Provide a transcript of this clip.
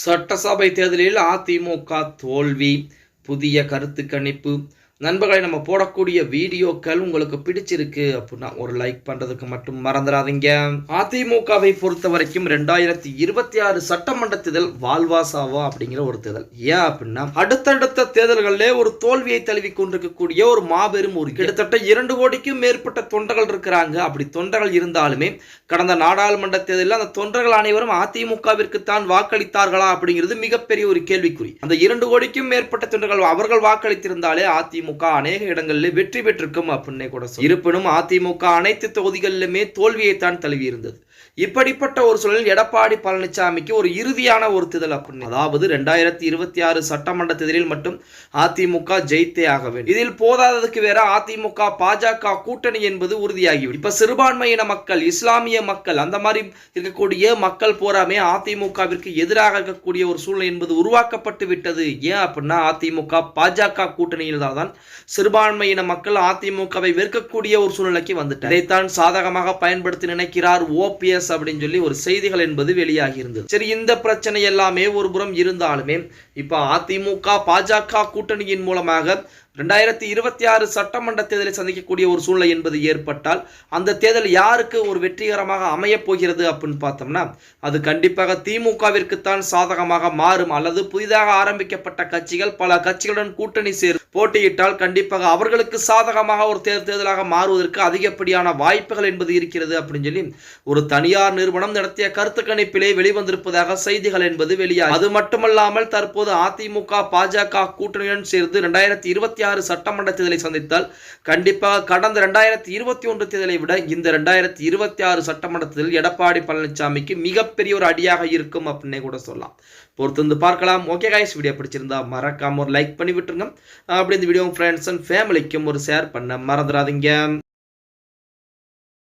சட்டசபை தேர்தலில் அதிமுக தோல்வி. புதிய கருத்து கணிப்பு. நண்பர்களை, நம்ம போடக்கூடிய வீடியோக்கள் உங்களுக்கு பிடிச்சிருக்கு அப்படின்னா ஒரு லைக் பண்றதுக்கு மட்டும் மறந்துடாதீங்க. அதிமுகவை பொறுத்த வரைக்கும் 2026 சட்டமன்ற தேர்தல் வாழ்வாசாவா அப்படிங்கிற ஒரு தேர்தல். ஏன் அப்படின்னா அடுத்தடுத்த தேர்தல்களிலே ஒரு தோல்வியை தழுவி கொண்டிருக்கக்கூடிய ஒரு மாபெரும் ஒரு கிட்டத்தட்ட 2 கோடிக்கும் மேற்பட்ட தொண்டர்கள் இருக்கிறாங்க. அப்படி தொண்டர்கள் இருந்தாலுமே கடந்த நாடாளுமன்ற தேர்தலில் அந்த தொண்டர்கள் அனைவரும் அதிமுகவிற்கு தான் வாக்களித்தார்களா அப்படிங்கிறது மிகப்பெரிய ஒரு கேள்விக்குறி. அந்த 2 கோடிக்கும் மேற்பட்ட தொண்டர்கள் அவர்கள் வாக்களித்திருந்தாலே அதிமுக அநேக இடங்களில் வெற்றி பெற்றிருக்கும் அப்படின்னே கூட சொல்ல. இருப்பினும் அதிமுக அனைத்து தொகுதிகளிலுமே தோல்வியைத்தான் தழுவி இருந்தது. இப்படிப்பட்ட ஒரு சூழலில் எடப்பாடி பழனிசாமிக்கு ஒரு இறுதியான ஒரு தேர்தல் அப்படின்னு, அதாவது 2026 சட்டமன்ற தேர்தலில் மட்டும் அதிமுக ஜெயித்தே ஆக வேண்டும். இதில் போதாததுக்கு வேற அதிமுக பாஜக கூட்டணி என்பது உறுதியாகிவிடும். இப்ப சிறுபான்மையின மக்கள், இஸ்லாமிய மக்கள், அந்த மாதிரி இருக்கக்கூடிய மக்கள் போராமே அதிமுகவிற்கு எதிராக இருக்கக்கூடிய ஒரு சூழ்நிலை என்பது உருவாக்கப்பட்டு விட்டது. ஏன் அப்படின்னா அதிமுக பாஜக கூட்டணியில் தான் சிறுபான்மையின மக்கள் அதிமுகவை வெறுக்கக்கூடிய ஒரு சூழ்நிலைக்கு வந்துட்டார். இதைத்தான் சாதகமாக பயன்படுத்தி நினைக்கிறார் ஓபிஎஸ் அப்படின்னு சொல்லி ஒரு செய்திகள் என்பது வெளியாகி இருந்தது. சரி, இந்த பிரச்சனை எல்லாமே ஒரு புறம் இருந்தாலுமே இப்ப அதிமுக பாஜக கூட்டணியின் மூலமாக 2026 சட்டமன்ற தேர்தலை சந்திக்கக்கூடிய ஒரு சூழ்நிலை என்பது ஏற்பட்டால் அந்த தேர்தல் யாருக்கு ஒரு வெற்றிகரமாக அமைய போகிறது அப்படின்னு பார்த்தோம்னா அது கண்டிப்பாக திமுகவிற்குத்தான் சாதகமாக மாறும். அல்லது புதிதாக ஆரம்பிக்கப்பட்ட கட்சிகள் பல கட்சிகளுடன் கூட்டணி சேர் போட்டியிட்டால் கண்டிப்பாக அவர்களுக்கு சாதகமாக ஒரு தேர்தலாக மாறுவதற்கு அதிகப்படியான வாய்ப்புகள் என்பது இருக்கிறது அப்படின்னு சொல்லி ஒரு தனியார் நிறுவனம் நடத்திய கருத்து கணிப்பிலே வெளிவந்திருப்பதாக செய்திகள் என்பது வெளியாகும். அது மட்டுமல்லாமல் தற்போது அதிமுக பாஜக கூட்டணியுடன் சேர்ந்து 2026 சட்டமன்ற தேர்தலை சந்தித்தால் கண்டிப்பாக கடந்த 2021 தேர்தலை விட இந்த 2026 சட்டமன்ற தேர்தல் எடப்பாடி பழனிசாமிக்கு மிகப்பெரிய ஒரு அடியாக இருக்கும் அப்படின்னே கூட சொல்லலாம். பொறுத்து வந்து பார்க்கலாம். ஓகே கைஸ், வீடியோ பிடிச்சிருந்தா மறக்காம ஒரு லைக் பண்ணி விட்டுருங்க. அப்படி இந்த வீடியோ ஃப்ரெண்ட்ஸ் அண்ட் ஃபேமிலிக்கும் ஒரு ஷேர் பண்ண மறந்துடாதீங்க.